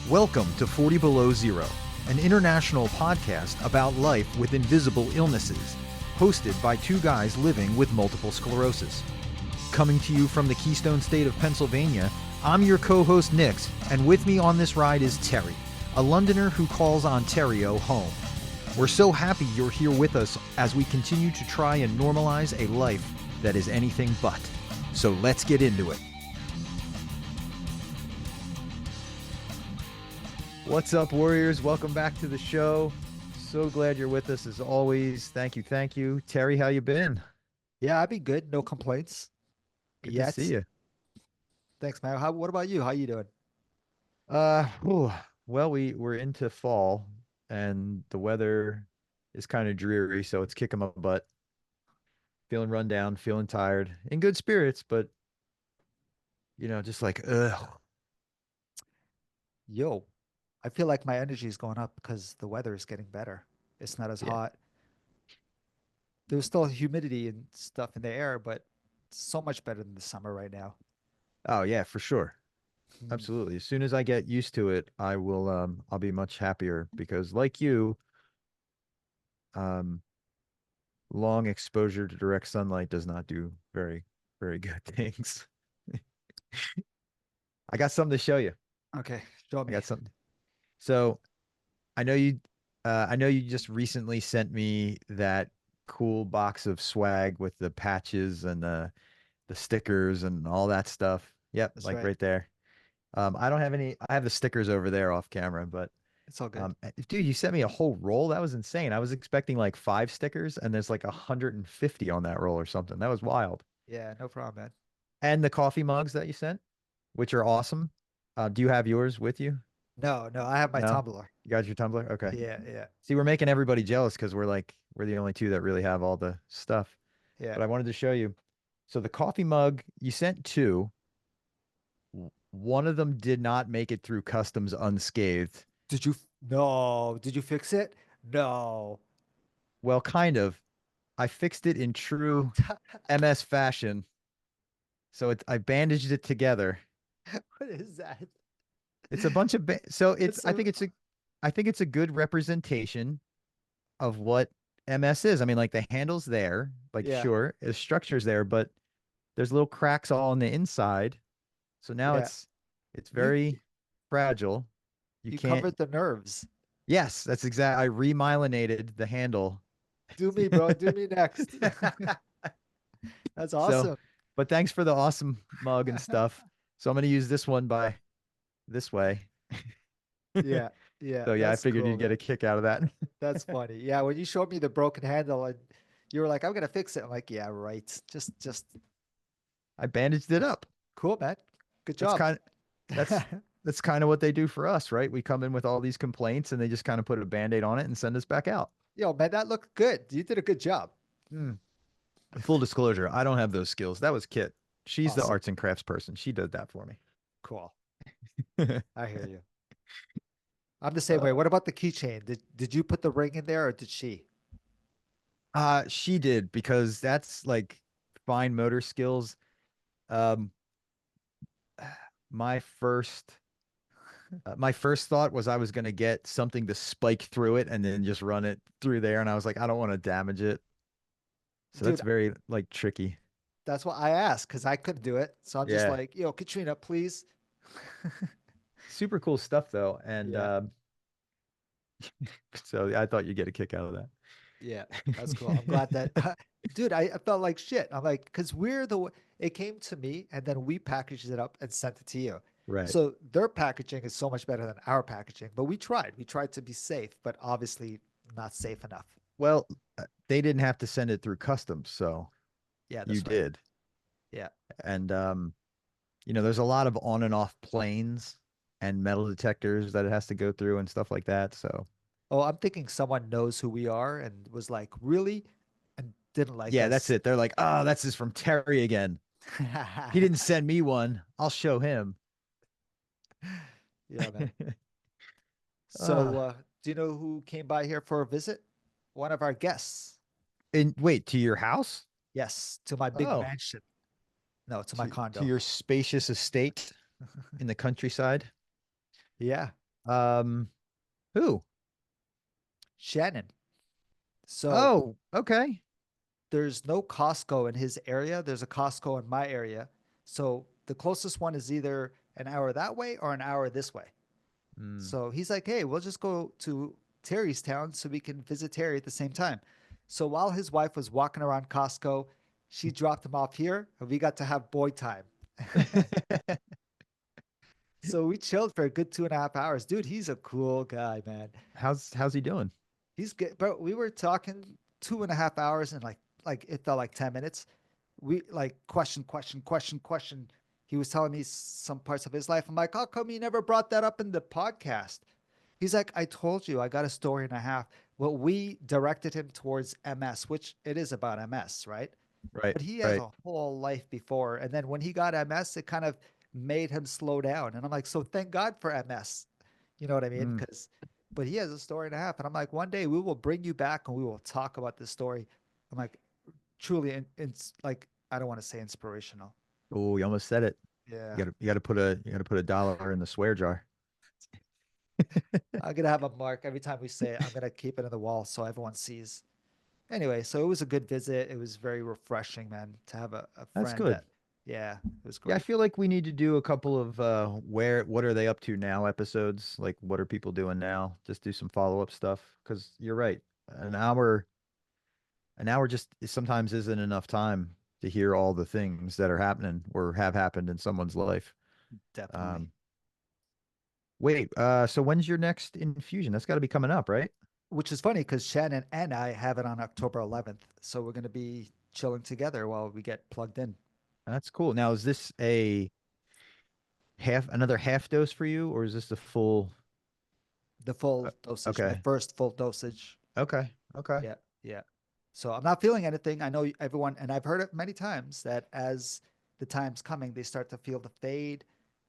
Welcome to 40 Below Zero, an international podcast about life with invisible illnesses, hosted by two guys living with multiple sclerosis. Coming to you from the Keystone State of Pennsylvania, I'm your co-host Nix, and with me on this ride is Terry, a Londoner who calls Ontario home. We're so happy you're here with us as we continue to try and normalize a life that is anything but. So let's get into it. What's up, Warriors? Welcome back to the show. So glad you're with us as always. Thank you. Thank you. Terry, how you been? Yeah, I'd be good. No complaints Good to see yet. you. Thanks, man. What about you? How you doing? Whew, well, we're into fall and the weather is kind of dreary, so it's kicking my butt. Feeling run down, feeling tired, in good spirits, but just like ugh. Yo, I feel like my energy is going up because the weather is getting better. It's not as Yeah. hot. There's still humidity and stuff in the air, but it's so much better than the summer right now. Oh yeah, for sure. Hmm. Absolutely. As soon as I get used to it, I'll be much happier because like you, um long exposure to direct sunlight does not do very, very good things. I got something to show you. Okay, show I me. got something. So I know you just recently sent me that cool box of swag with the patches and the stickers and all that stuff. Yep, That's like right. right there. I don't have any. I have the stickers over there off camera, but It's all good. dude, you sent me a whole roll. That was insane. I was expecting like 5 stickers, and there's like 150 on that roll or something. That was wild. Yeah, no problem, man. And the coffee mugs that you sent, which are awesome. Do you have yours with you? No, I have my No? tumbler. You got your Tumblr? Okay. Yeah, yeah, See, we're making everybody jealous because we're the only two that really have all the stuff. yeah. But I wanted to show you. So the coffee mug, you sent two. One of them did not make it through customs unscathed. No, did you fix it? No. Well, kind of. I fixed it in true MS fashion. So I bandaged it together. What is that? It's a bunch of so it's It's so I think it's a good representation of what MS is. I mean, like the handle's there, like yeah, sure, the structure's there, but there's little cracks all on the inside. So now yeah. it's You very fragile. You you can't. covered the nerves. Yes, that's exact. I remyelinated the handle. Do me, bro. Do me next. That's So, awesome. but thanks for the awesome mug and stuff. So I'm gonna use this one by this way. Yeah, yeah. So yeah, I That's figured cool, you'd get a man. kick out of that. That's funny. Yeah, when you showed me the broken handle and you were like, "I'm gonna fix it," I'm like, "Yeah, right." Just I bandaged it up. cool, man. Good That's job. kind of that's that's kind of what they do for us, right? We come in with all these complaints and they just kind of put a band-aid on it and send us back out. Yo, man, that looked good. You did a good job. Hmm. Full disclosure, I don't have those skills. That was Kit. She's the Awesome. arts and crafts person. She did that for me. Cool. I hear you. I'm the same way. Uh, What about the keychain? Did you put the ring in there or did she? she did because that's like fine motor skills. Um, my first my first thought was I was gonna get something to spike through it and then just run it through there, and I was like, I don't want to damage it. So that's Dude, very like tricky. that's what I asked because I couldn't do it. So I'm just Yeah, like, yo, Katrina, please. super cool stuff though, and Yeah, so I thought you'd get a kick out of yeah, that's cool. I'm that. glad that, dude, I felt like shit. I'm like, because it came to me and then we packaged it up and sent it to you. Right. So their packaging is so much better than our packaging, but we tried. We tried to be safe, but obviously not safe enough. Well, they didn't have to send it through customs, so Yeah, you that's right. did. Yeah. And there's a lot of on and off planes and metal detectors that it has to go through and stuff like that. So Oh, I'm thinking someone knows who we are and was like, really? And didn't like yeah, that's us. it. They're like, oh, that's just from Terry again. He didn't send me one. I'll show him. Yeah, man. So, uh, do you know who came by here for a visit? One of our guests. and wait, to your house? Yes, to my big Oh, mansion. No, to my to condo. your spacious estate in the countryside. Yeah. Um, who? Shannon. So Oh, okay. there's no Costco in his area. There's a Costco in my area. So the closest one is either an hour that way or an hour this way. Mm. So he's like, hey, we'll just go to Terry's town so we can visit Terry at the same time. So while his wife was walking around Costco, she dropped him off here and we got to have boy time. So we chilled for a good 2.5 hours. Dude, he's a cool guy, man. How's he doing? He's good. But we were talking 2.5 hours and like it felt like 10 minutes. We like question. He was telling me some parts of his life. I'm like, how come you never brought that up in the podcast? He's like, I told you, I got a story and a half. Well, we directed him towards MS, which it is about MS, right? Right, But he has right. a whole life before. And then when he got MS, it kind of made him slow down. And I'm like, so thank God for MS. You know what I mean? Mm. Because, but he has a story and a half. And I'm like, one day we will bring you back and we will talk about this story. I'm like, truly, it's like, I don't want to say inspirational. Oh, you almost said it. Yeah. You gotta put a dollar in the swear jar. I'm going to have a mark every time we say it. I'm going to keep it in the wall so everyone sees. Anyway, so it was a good visit. It was very refreshing, man, to have a That's friend good. that, yeah, it was Yeah, I great. feel like we need to do a couple of what are they up to now episodes. Like what are people doing now? Just do some follow-up stuff. Because you're right. An hour, an hour just sometimes isn't enough time to hear all the things that are happening or have happened in someone's life. Definitely. Um, wait, so when's your next infusion? That's got to be coming up, right? Which is funny because Shannon and I have it on October 11th. So we're going to be chilling together while we get plugged in. That's cool. Now, is this a another half dose for you, or is this the full? The Uh, full dosage, my okay, first full dosage. okay. Yeah. Yeah. So I'm not feeling anything. I know everyone, and I've heard it many times that as the time's coming, they start to feel the fade,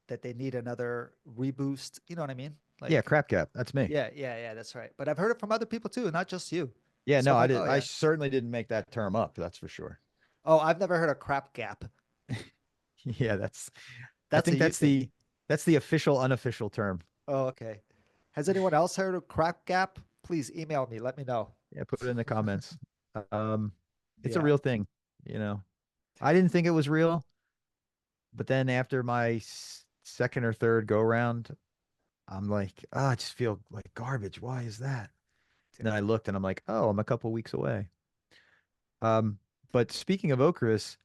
that they need another reboost. You know what I mean? Yeah, Like, crap gap. That's me. yeah, that's right. But I've heard it from other people too, not just you. Yeah, So no, I'm I like, did. oh I yeah. certainly didn't make that term up. That's for sure. Oh, I've never heard of crap gap. Yeah, that's. I That's a think you thing. that's the official unofficial term. Oh, okay. Has anyone else heard of crap gap? Please email me. Let me know. Yeah, put it in the comments. Um, it's a Yeah. real thing. You know, I didn't think it was real, but then after my second or third go round, I'm like, oh, I just feel like garbage. Why is that? And then I looked and I'm like, oh, I'm a couple weeks away. Um, but speaking of Ocrevus,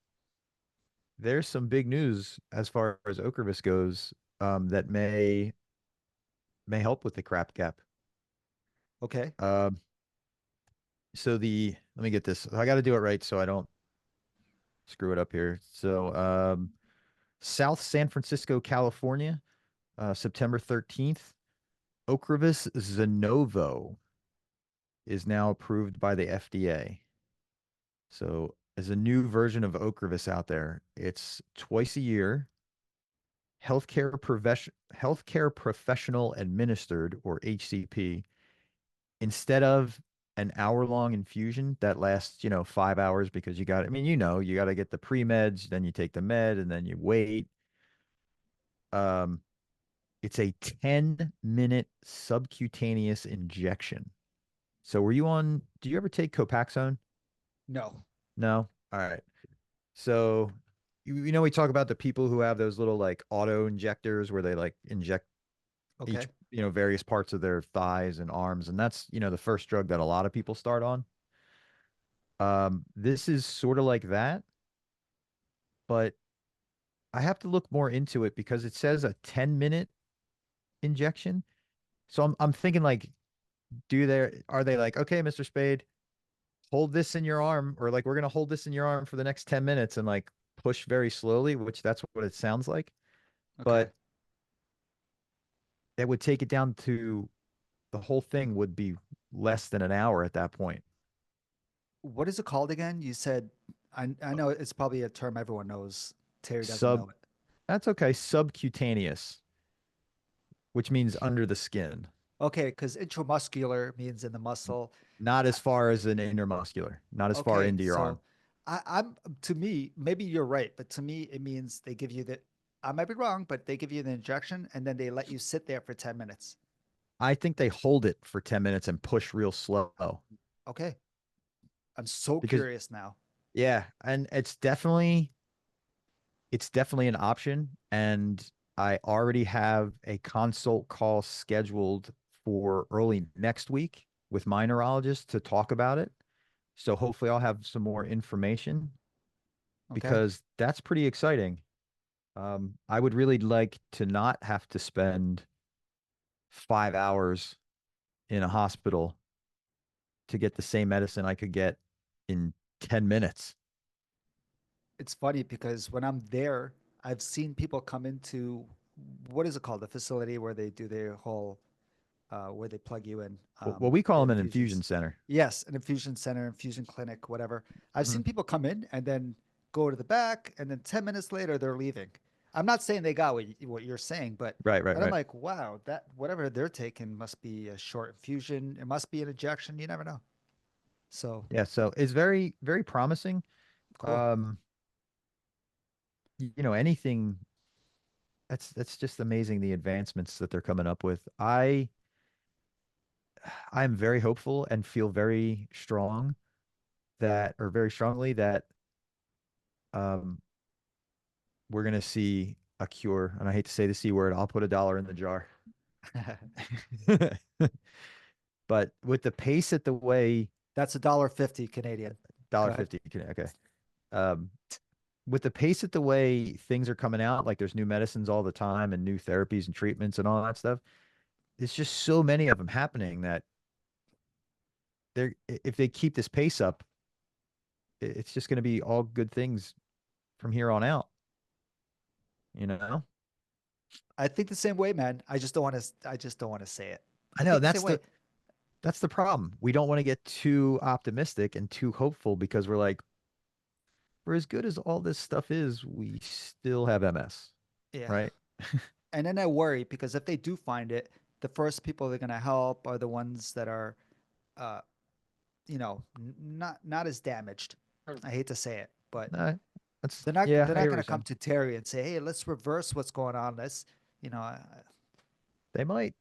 there's some big news as far as Ocrevus goes, that may help with the crap gap. Okay. Um, so the let me get this. I got to do it right so I don't screw it up here. So South San Francisco, California, September 13th, Ocrevus Zenovo is now approved by the FDA. So as a new version of Ocrevus out there, it's twice a year, healthcare professional administered or HCP instead of an hour long infusion that lasts, 5 hours because I mean, you got to get the pre-meds, then you take the med and then you wait. Um, it's a 10-minute subcutaneous injection. So do you ever take Copaxone? No. No? All right. So, we talk about the people who have those little like auto injectors where they like inject each, Okay. various parts of their thighs and arms. And that's, the first drug that a lot of people start on. This is sort of like that, but I have to look more into it because it says a 10-minute injection. So I'm thinking like, are they like, okay, Mr. Spade, hold this in your arm, or like we're gonna hold this in your arm for the next 10 minutes and like push very slowly, which that's what it sounds like. Okay. But that would take it down to the whole thing would be less than an hour at that point. What is it called again? You said, I know it's probably a term everyone knows. Terry doesn't Sub, know it. that's okay. Subcutaneous, which means under the skin, Okay, because intramuscular means in the muscle. not I, as far as an intermuscular, not as far okay, into your arm. so I'm to me, maybe you're right, but to me it means they give you the I might be wrong, but they give you the injection and then they let you sit there for 10 minutes. I think they hold it for 10 minutes and push real slow Okay. I'm so because curious now. yeah, and it's definitely an option. And I already have a consult call scheduled for early next week with my neurologist to talk about it. So hopefully I'll have some more information Okay. because that's pretty exciting. I would really like to not have to spend 5 hours in a hospital to get the same medicine I could get in 10 minutes. It's funny because when I'm there, I've seen people come into what is it called? The facility where they do their whole where they plug you in, Well, we call the them an infusion infusions. center. Yes, an infusion center, infusion clinic, whatever. I've Mhm. seen people come in and then go to the back, and then 10 minutes later they're leaving. I'm not saying they got what you're saying, Right, right, but I'm right. like, wow, that whatever they're taking must be a short infusion. It must be an injection. You never know. So Yeah, so it's very, very promising. cool. Um, anything that's just amazing the advancements that they're coming up with. I'm very hopeful and feel very strong that or very strongly that um we're gonna see a cure. And I hate to say the C word, I'll put $1 in the jar. But with the pace at the way That's $1.50 Canadian. Go dollar ahead. 50, okay. Um, with the pace at the way things are coming out, like there's new medicines all the time and new therapies and treatments and all that stuff. There's just so many of them happening that they're if they keep this pace up, it's just going to be all good things from here on out. You know, I think the same way, man. I just don't want to. I just don't want to say it. I I know think the same that's way. the problem. We don't want to get too optimistic and too hopeful because we're like, for as good as all this stuff is, we still have MS, Yeah. right? And then I worry because if they do find it, the first people they're gonna help are the ones that are, uh, not as damaged. I hate to say it, but No, that's they're not yeah, they're I not hear what gonna you're come saying. to Terry and say, "Hey, let's reverse what's going on." Let's, you know, I, They might.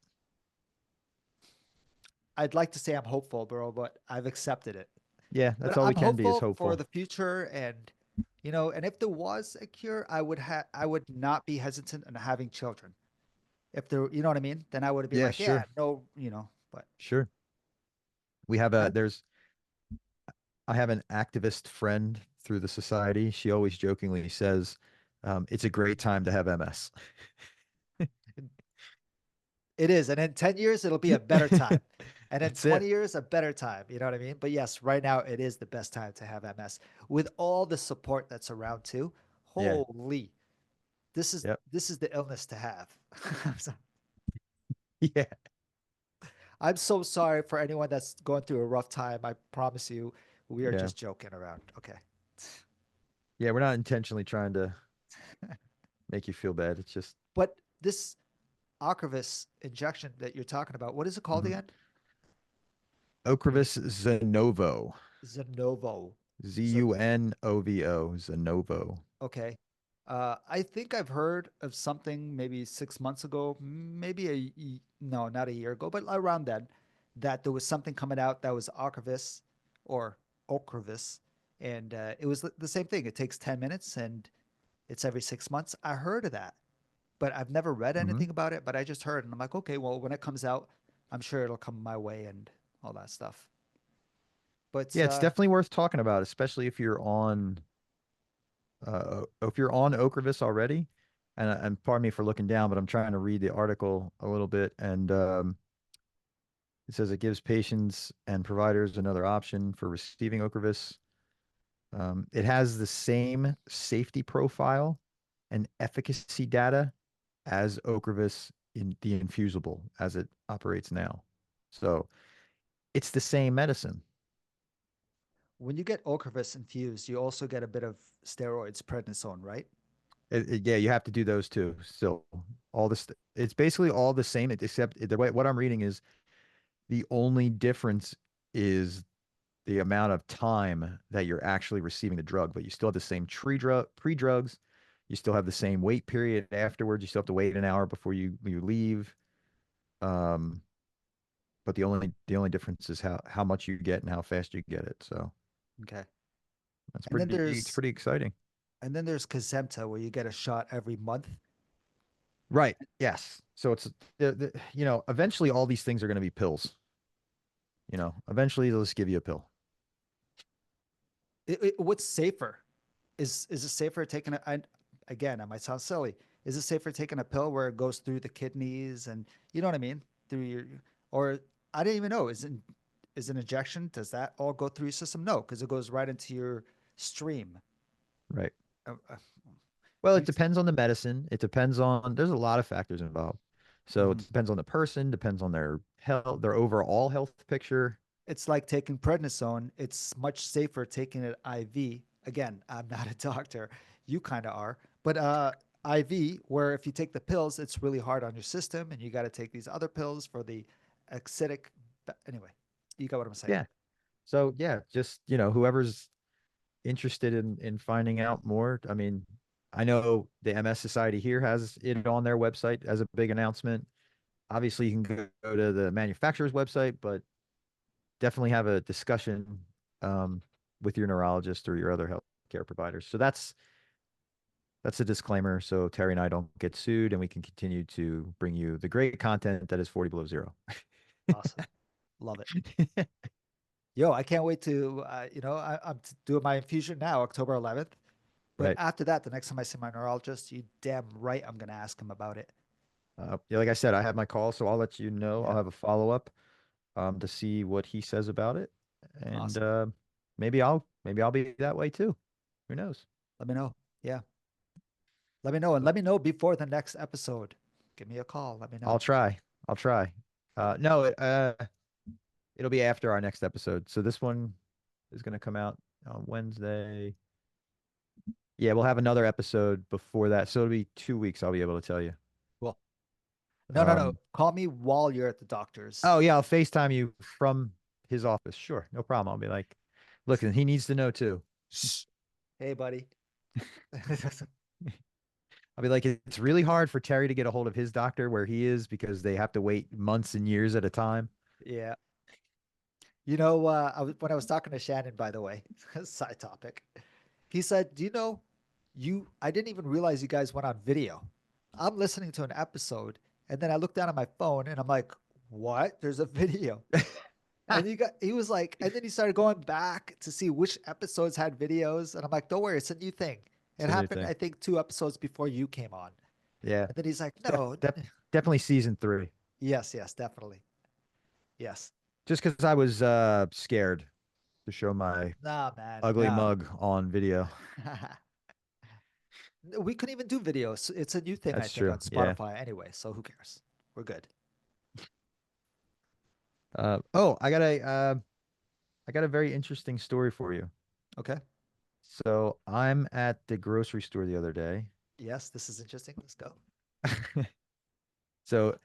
I'd like to say I'm hopeful, bro, but I've accepted it. Yeah, But that's all we I'm can be is hopeful for hopeful. the future, and and if there was a cure, I would not be hesitant in having children. If there, you know what I mean, then I would have been Yeah, like, yeah, sure, no, but sure. We have a I, there's I have an activist friend through the society. She always jokingly says, "It's a great time to have MS." it is. And in 10 years, it'll be a better time. And in That's 20 it. years, a better time. You know what I mean? But yes, right now, it is the best time to have MS with all the support that's around too. Yeah. Holy, this is Yep. this is the illness to have. Yeah. I'm so sorry for anyone that's going through a rough time. I promise you, we are Yeah. just joking around. Okay. Yeah. We're not intentionally trying to make you feel bad. It's just But this Ocrevus injection that you're talking about, what is it called mhm. again? Ocrevus Zenovo. Zenovo. Zunovo. Zenovo. Okay. I think I've heard of something maybe 6 months ago, maybe no, not a year ago, but around then, that there was something coming out that was Ocrevus or Ocrevus, and it was the same thing. It takes 10 minutes and it's every 6 months. I heard of that, but I've never read Hmm. anything about it, but I just heard, and I'm like, okay, well, when it comes out, I'm sure it'll come my way and all that stuff. But Yeah, it's definitely worth talking about, especially if you're on Ocrevus already. And pardon me for looking down, but I'm trying to read the article a little bit, and it says it gives patients and providers another option for receiving Ocrevus. It has the same safety profile and efficacy data as Ocrevus in the infusible as it operates now. So it's the same medicine. when you get Ocrevus infused, you also get a bit of steroids, prednisone, right? Yeah, you have to do those too. Still, all this, it's basically all the same, except the way what I'm reading is the only difference is the amount of time that you're actually receiving the drug, but you still have the same pre-drugs. You still have the same wait period afterwards. You still have to wait an hour before you leave. Um, but the only difference is how much you get and how fast you get it. So Okay. that's And then pretty it's there's pretty exciting. and then there's Kazemta where you get a shot every month. Right. Yes. So it's eventually all these things are going to be pills. Eventually they'll just give you a pill. What's safer? Is it safer taking again, I might sound silly. Is it safer taking a pill where it goes through the kidneys and you know what I mean? Through your or I didn't even know. Is an injection, does that all go through your system? No, because it goes right into your stream. Right. Uh, Well, you, it depends on the medicine. It depends on, there's a lot of factors involved. So it mhm. depends on the person, depends on their health, their overall health picture. It's like taking prednisone. It's much safer taking it IV. Again, I'm not a doctor. You kind of are. But IV, where if you take the pills, it's really hard on your system and you got to take these other pills for the acidic. Anyway, you got what I'm saying. Yeah. So yeah, just, whoever's interested in finding out more. I mean, I know the MS Society here has it on their website as a big announcement. Obviously, you can go to the manufacturer's website, but definitely have a discussion um, with your neurologist or your other healthcare providers. So that's a disclaimer. So Terry and I don't get sued, and we can continue to bring you the great content that is 40 below zero. Awesome. Love it. Yo, I can't wait to, I'm doing my infusion now, October 11th. But Right. after that, the next time I see my neurologist, you damn right I'm going to ask him about it. Yeah, like I said, I have my call, so I'll let you know. I'll Yeah. have a follow up to see what he says about it, and Awesome. maybe I'll be that way too. Who knows? Let me know. Yeah. Let me know. And let me know before the next episode. Give me a call. Let me I'll know. try. I'll try. No, it'll be after our next episode. So this one is going to come out on Wednesday. Yeah, we'll have another episode before that. So it'll be 2 weeks. I'll be able to tell you. Cool. No, no, no. Um, Call me while you're at the doctor's. oh yeah, I'll FaceTime you from his office. Sure, no problem. I'll be like, look, and he needs to know too. Shh. Hey, buddy. I'll be like, it's really hard for Terry to get a hold of his doctor where he is because they have to wait months and years at a time. Yeah. When I was talking to Shannon, by the way, side topic, he said, "Do you know I didn't even realize you guys went on video. I'm listening to an episode and then I look down at my phone and I'm like, what? There's a video." And he was like, and then he started going back to see which episodes had videos. And I'm like, don't worry, it's a new thing. It's It a new happened, thing. I think, 2 episodes before you came on. Yeah, And then he's like, def, no. def, definitely season 3. Yes, yes, definitely. Yes. Just because I was scared to show my Nah, man. ugly Nah. mug on video. We couldn't even do videos. It's a new thing, I That's think, true. on Yeah. Spotify anyway. So who cares? We're good. Oh, I got a very interesting story for you. Okay. So I'm at the grocery store the other day. Yes, this is interesting. Let's go. So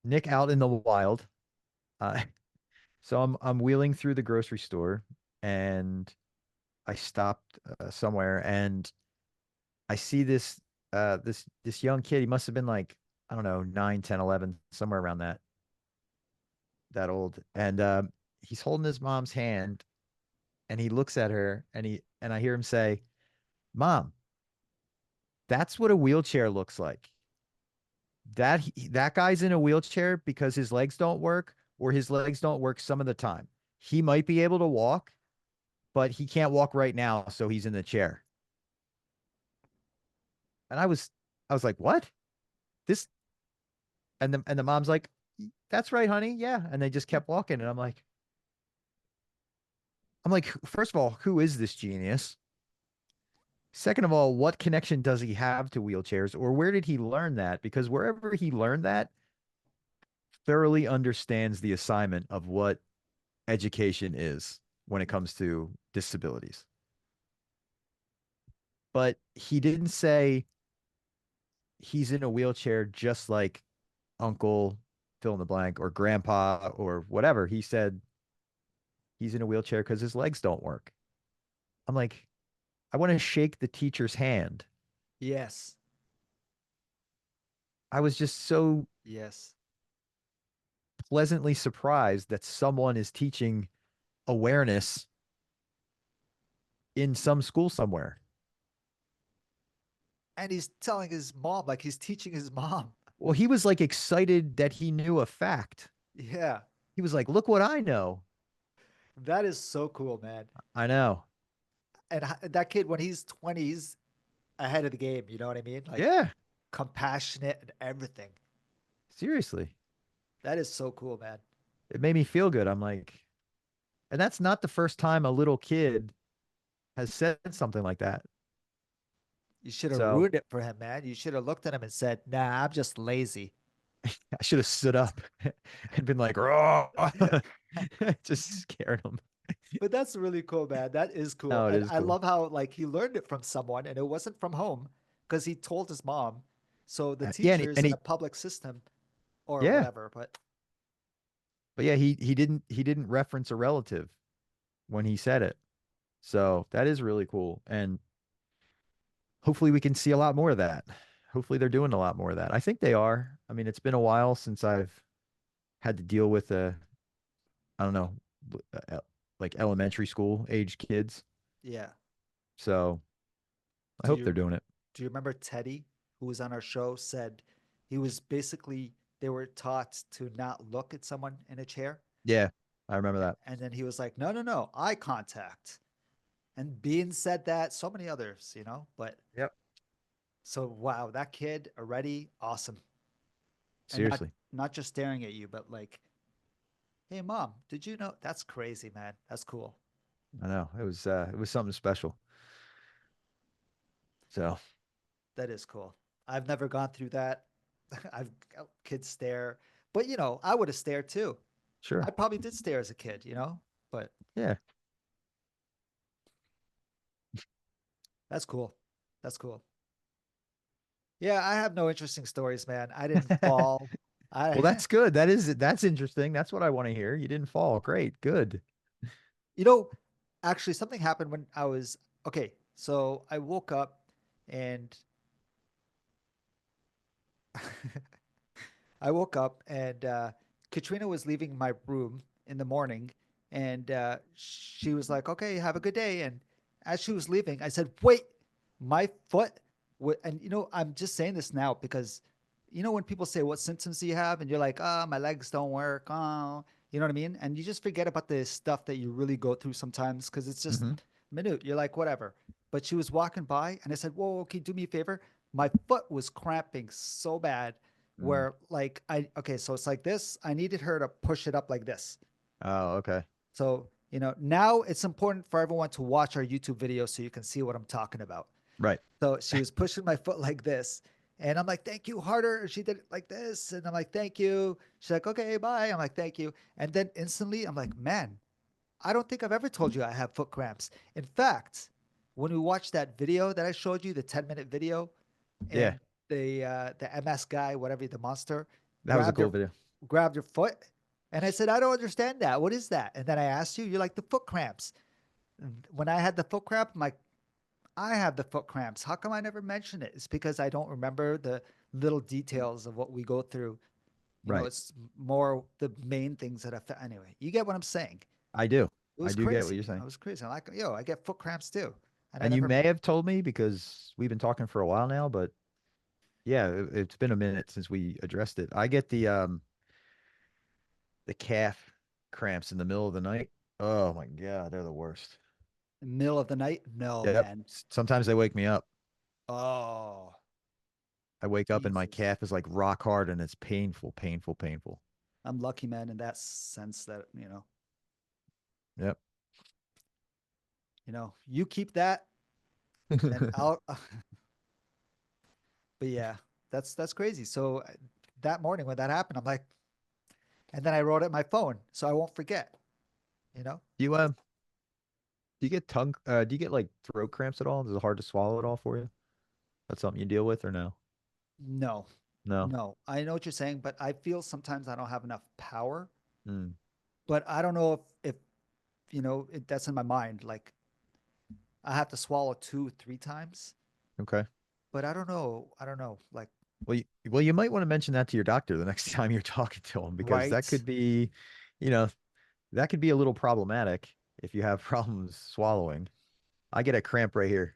Nick out in the wild. Uh, so I'm wheeling through the grocery store and I stopped somewhere and I see this young kid. He must have been like, I don't know, 9, 10, 11, somewhere around that old. And he's holding his mom's hand and he looks at her and I hear him say, "Mom, that's what a wheelchair looks like. That guy's in a wheelchair because his legs don't work or his legs don't work some of the time. He might be able to walk, but he can't walk right now, so he's in the chair." And I was like, "What?" This and the mom's like, "That's right, honey. Yeah." And they just kept walking and I'm like, first of all, who is this genius? Second of all, what connection does he have to wheelchairs or where did he learn that? Because wherever he learned that thoroughly understands the assignment of what education is when it comes to disabilities. But he didn't say he's in a wheelchair just like uncle fill in the blank or grandpa or whatever. He said he's in a wheelchair because his legs don't work. I'm like, I want to shake the teacher's hand. Yes. I was just so Yes. pleasantly surprised that someone is teaching awareness in some school somewhere. And he's telling his mom, like he's teaching his mom. Well, he was like excited that he knew a fact. Yeah. He was like, "Look what I know." That is so cool, man. I know. And that kid, when he's 20, he's ahead of the game. You know what I mean? Like Yeah, compassionate and everything. seriously. That is so cool, man. It made me feel good. I'm like, and that's not the first time a little kid has said something like that. You should have So ruined it for him, man. You should have looked at him and said, "Nah, I'm just lazy." I should have stood up and been like, "Raw," just scared him. But that's really cool, man. That is cool. No, it And is I cool. love how like he learned it from someone and it wasn't from home because he told his mom. So the Yeah, teacher is and in a he, public system or yeah, whatever. but yeah, he didn't reference a relative when he said it. So that is really cool. And hopefully we can see a lot more of that. Hopefully they're doing a lot more of that. I think they are. I mean, it's been a while since I've had to deal with I don't know, like elementary school age kids. Yeah. So I Do hope they're you doing it. do you remember Teddy, who was on our show, said he was basically they were taught to not look at someone in a chair. Yeah, I remember that. And then he was like, no, no, no, eye contact. And Bean said that, so many others, But Yep. so wow, that kid already awesome. And not Seriously. not just staring at you, but like, hey mom, did you know that's crazy, man? That's cool. I know. It was something special. So That is cool. I've never gone through that. I've kids stare, but I would have stared too. I sure. probably did stare as a kid, but Yeah. that's cool. That's cool. Yeah, I have no interesting stories, man. I didn't fall. Well, I, that's good. That's interesting. That's what I want to hear. You didn't fall. Great. Good. you know, actually, something happened when I was okay. So I woke up and I woke up and Katrina was leaving my room in the morning, and she was like, "Okay, have a good day." And as she was leaving, I said, "Wait, my foot." And I'm just saying this now because when people say, "What symptoms do you have?" and you're like, "Oh, my legs don't work." Oh, you know what I mean? And you just forget about the stuff that you really go through sometimes because it's just Hmm. minute. You're like, whatever. But she was walking by, and I said, "Whoa, can you do me a favor?" My foot was cramping so bad Mm. where like okay, so it's like this. I needed her to push it up like this. Oh, okay. So, now it's important for everyone to watch our YouTube video so you can see what I'm talking about. Right. So she was pushing my foot like this. And I'm like, thank you, harder. And she did it like this. And I'm like, thank you. She's like, okay, bye. I'm like, thank you. And then instantly, I'm like, man, I don't think I've ever told you I have foot cramps. In fact, when we watched that video that I showed you, the 10-minute video, Yeah. and the MS guy, whatever the monster, That was a grabbed cool your video. grabbed your foot, and I said, I don't understand that. What is that? And then I asked you, you're like the foot cramps. And when I had the foot cramp, I'm like, I have the foot cramps. How come I never mentioned it? It's because I don't remember the little details of what we go through. Right. It's more the main things that affect. Anyway, you get what I'm saying. I do. It I was do get what crazy. you're I saying. was crazy. I'm like, yo, I get foot cramps too. And I And you never, may have told me because we've been talking for a while now, but yeah, it's been a minute since we addressed it. I get the calf cramps in the middle of the night. Oh my God, they're the worst. middle of the night. No, Yep. man. Sometimes they wake me up. Oh, I wake up and my Jesus. calf is like rock hard and it's painful, painful, painful. I'm lucky, man, in that sense that, Yep. you keep that and I'll, but yeah, that's crazy. So that morning when that happened, I'm like, and then I wrote it in my phone so I won't forget, you know? You do you get do you get like throat cramps at all? Is it hard to swallow at all for you? That's something you deal with or no? No, No. no, I know what you're saying, but I feel sometimes I don't have enough power, Mm, but I don't know if that's in my mind. Like I have to swallow 2, 3 times, okay. but I don't know. I don't know. Like, Well, you might want to mention that to your doctor the next time you're talking to him because that Right? could be, you know, that could be a little problematic if you have problems swallowing. I get a cramp right here.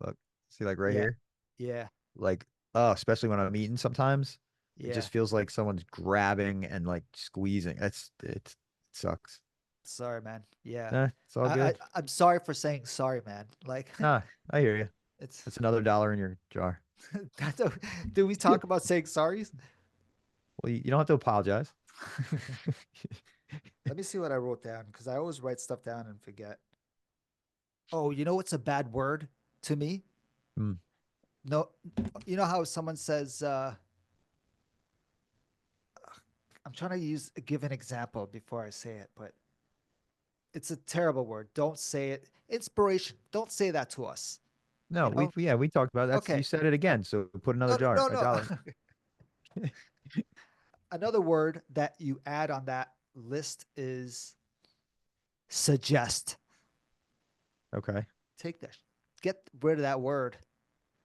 Look, see, like right Yeah. here, Yeah. like oh, especially when I'm eating. Sometimes it Yeah. just feels like someone's grabbing and like squeezing. It sucks. Sorry, man. Yeah. It's all good. I'm sorry for saying sorry, man. Like Nah, I hear you. it's That's another dollar in your jar. that's a, do we talk about saying sorry? Well, you don't have to apologize. Let me see what I wrote down because I always write stuff down and forget. Oh, you know what's a bad word to me? Hmm. No, you know how someone says, I'm trying to give an example before I say it, but it's a terrible word. Don't say it. Inspiration. Don't say that to us. No, You know? we talked about it. That's you Okay. said it Uh, again. So put another no, jar, no, a no. dollar. Another word that you add on that list is suggest. Okay. Take that. Get rid of that word.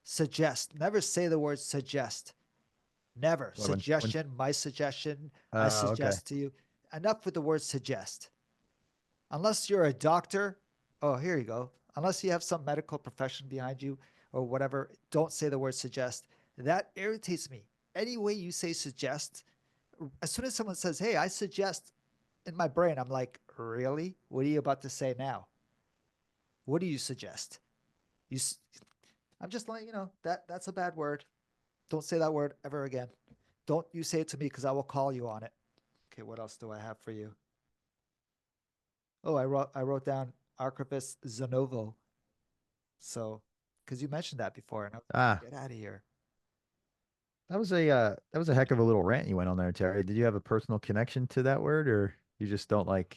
Suggest. Never say the word suggest. Never. What when Suggestion, my suggestion, I okay. suggest to you. Enough with the word suggest. Unless you're a doctor, oh, here you go. Unless you have some medical profession behind you or whatever, don't say the word suggest. That irritates me. Any way you say suggest, as soon as someone says, hey, I suggest, in my brain, I'm like, really? What are you about to say now? What do you suggest? You, I'm just letting you know that that's a bad word. Don't say that word ever again. Don't you say it to me because I will call you on it. Okay, what else do I have for you? Oh, I wrote down Archivist Zenovo. So, because you mentioned that before, and I was Ah, like, get out of here. that was a heck of a little rant you went on there, Terry. Did you have a personal connection to that word or you just don't like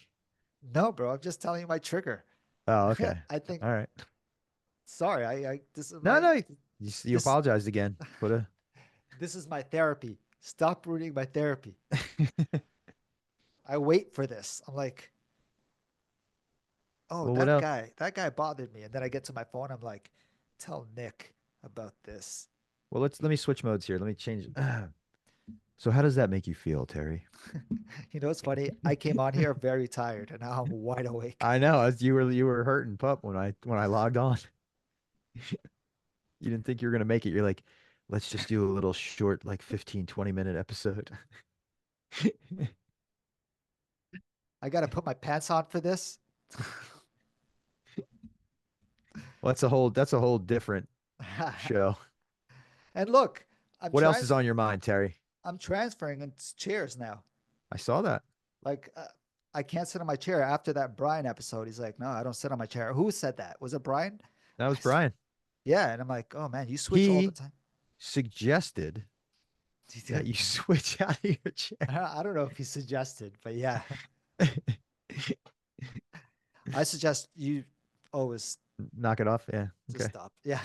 No, bro, I'm just telling you my trigger. Oh, okay. I think. All right. Sorry, I this is No, my no, you this apologized again. Put a this is my therapy. Stop ruining my therapy. I wait for this. I'm like, oh, Well, what else? that guy bothered me, and then I get to my phone. I'm like, tell Nick about this. Well, let me switch modes here. Let me change. So how does that make you feel, Terry? You know, it's funny. I came on here very tired, and now I'm wide awake. I know, as you were hurting pup when I logged on. You didn't think you were gonna make it. You're like, let's just do a little short, like 15, 20 minute episode. I got to put my pants on for this. Well, that's a whole different show. And look, I'm What else trans is on your mind, Terry? I'm transferring in chairs now. I saw that. Like I can't sit on my chair after that Brian episode. He's like, "No, I don't sit on my chair." Who said that? Was it Brian? That was Brian. Yeah, and I'm like, "Oh man, you switch all the He time." suggested that you switch out of your chair. I don't know if he suggested, but yeah, I suggest you always Knock it off. Yeah. just Okay. stop. Yeah.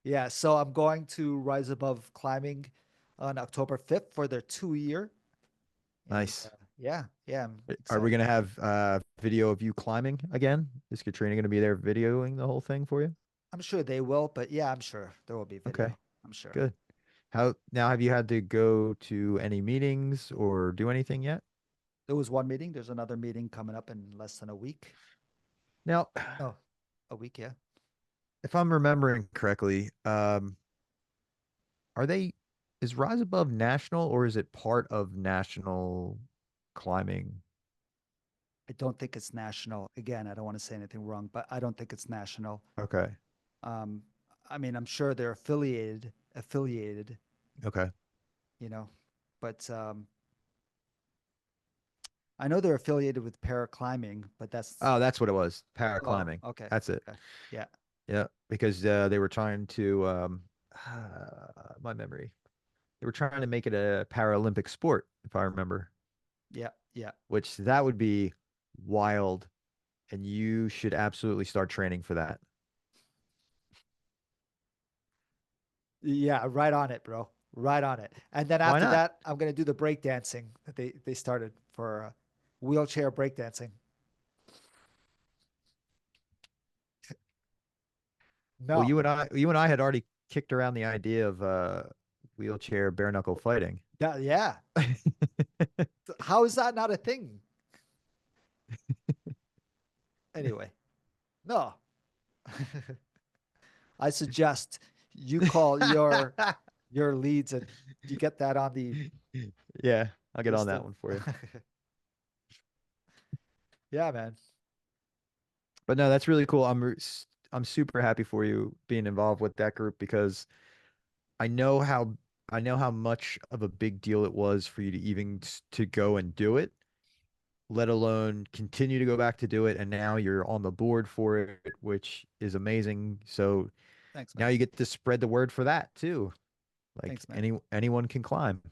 Yeah, so I'm going to Rise Above Climbing on October 5th for their 2 year. And Nice. yeah, yeah, I'm Are we excited. gonna have video of you climbing again? Is Katrina gonna be there videoing the whole thing for you? I'm sure they will, but yeah, I'm sure there will be Okay. video. I'm sure. Good. How now have you had to go to any meetings or do anything yet? There was one meeting. There's another meeting coming up in less than a week. Now, No, a week, yeah. if I'm remembering correctly, are they is Rise Above national or is it part of national climbing? I don't think it's national. Again, I don't want to say anything wrong, but I don't think it's national. Okay. Um, I mean, I'm sure they're affiliated, Okay. you know, but I know they're affiliated with paraclimbing, but that's, Oh, that's what it was. oh, Paraclimbing. okay. That's it. Okay. Yeah. Yeah, because they were trying to my memory. They were trying to make it a Paralympic sport, if I remember, Yeah. Yeah. which that would be wild, and you should absolutely start training for that. Yeah. Right on it, bro. Right on it. And then Why after not? that, I'm going to do the breakdancing that they started for wheelchair breakdancing. Well, No. you and I had already kicked around the idea of wheelchair bare knuckle fighting. Yeah. How is that not a thing? Anyway, no. I suggest you call your leads and you get that on the Yeah, I'll get on list that of. one for you. Yeah, man. But no, that's really cool. I'm super happy for you being involved with that group because I know how I know how much of a big deal it was for you to even to go and do it, let alone continue to go back to do it. And now you're on the board for it, which is amazing. So Thanks, now man. you get to spread the word for that too. Like Thanks, man. anyone can climb.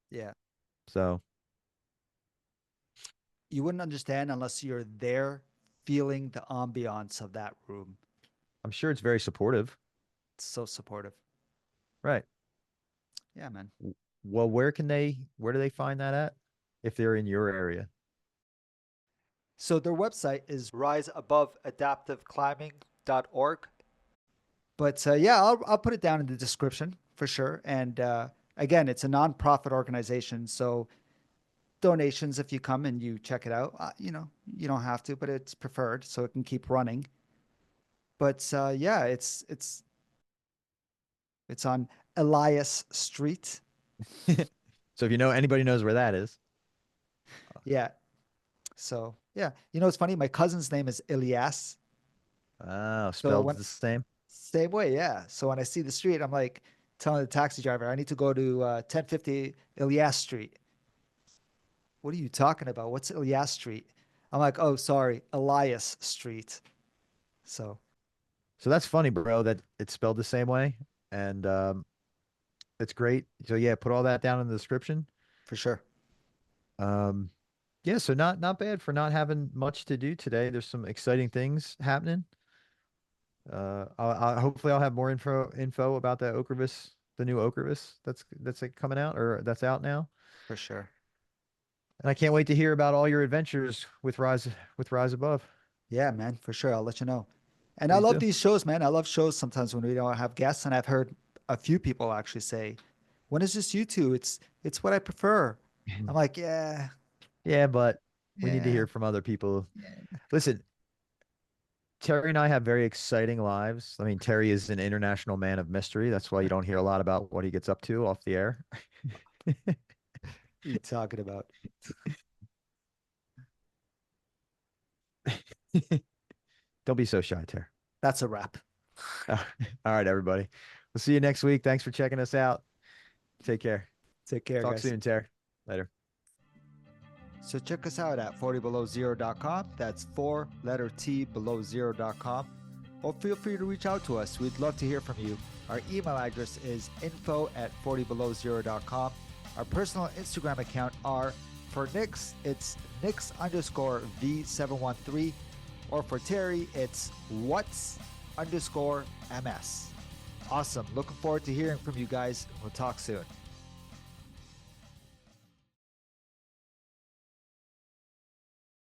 Yeah. So You wouldn't understand unless you're there feeling the ambiance of that room. I'm sure it's very supportive. It's so supportive. Right. Yeah, man. Well, where do they find that at? If they're in your area. So their website is riseaboveadaptiveclimbing.org. But yeah, I'll put it down in the description for sure. And again, it's a nonprofit organization, so donations if you come and you check it out. You don't have to, but it's preferred so it can keep running. But yeah, it's on Elias Street. So if you know anybody knows where that is. Yeah. So yeah, it's funny. My cousin's name is Elias. Oh, So spelled the same. same way, yeah. So when I see the street, I'm like telling the taxi driver, I need to go to 1050 Elias Street. What are you talking about? What's Elias Street? I'm like, oh, sorry, Elias Street. So So that's funny, bro, that it's spelled the same way. And it's great. So yeah, put all that down in the description. for sure. Um yeah, so not bad for not having much to do today. There's some exciting things happening. Hopefully I'll have more info about that Okervis, the new Okervis that's like coming out or that's out now. For sure. And I can't wait to hear about all your adventures with Rise Above. Yeah, man, for sure. I'll let you know. And I Please love do. these shows, man. I love shows sometimes when we don't have guests. And I've heard a few people actually say, when is this you two? It's what I prefer. I'm like, yeah, Yeah, but we need to yeah, hear from other people. yeah. Listen, Terry and I have very exciting lives. I mean, Terry is an international man of mystery. That's why you don't hear a lot about what he gets up to off the air. What are you talking about? Don't be so shy, Terry. That's a wrap. All right, everybody. We'll see you next week. Thanks for checking us out. Take care. Take care, Talk guys. soon, Terry. Later. So check us out at 40belowzero.com. That's 4 letter T below zero.com. Or feel free to reach out to us. We'd love to hear from you. Our email address is info@40belowzero.com. Our personal Instagram account are for Nix, it's Nix_V713. Or for Terry, it's what's_MS. Awesome. Looking forward to hearing from you guys. We'll talk soon.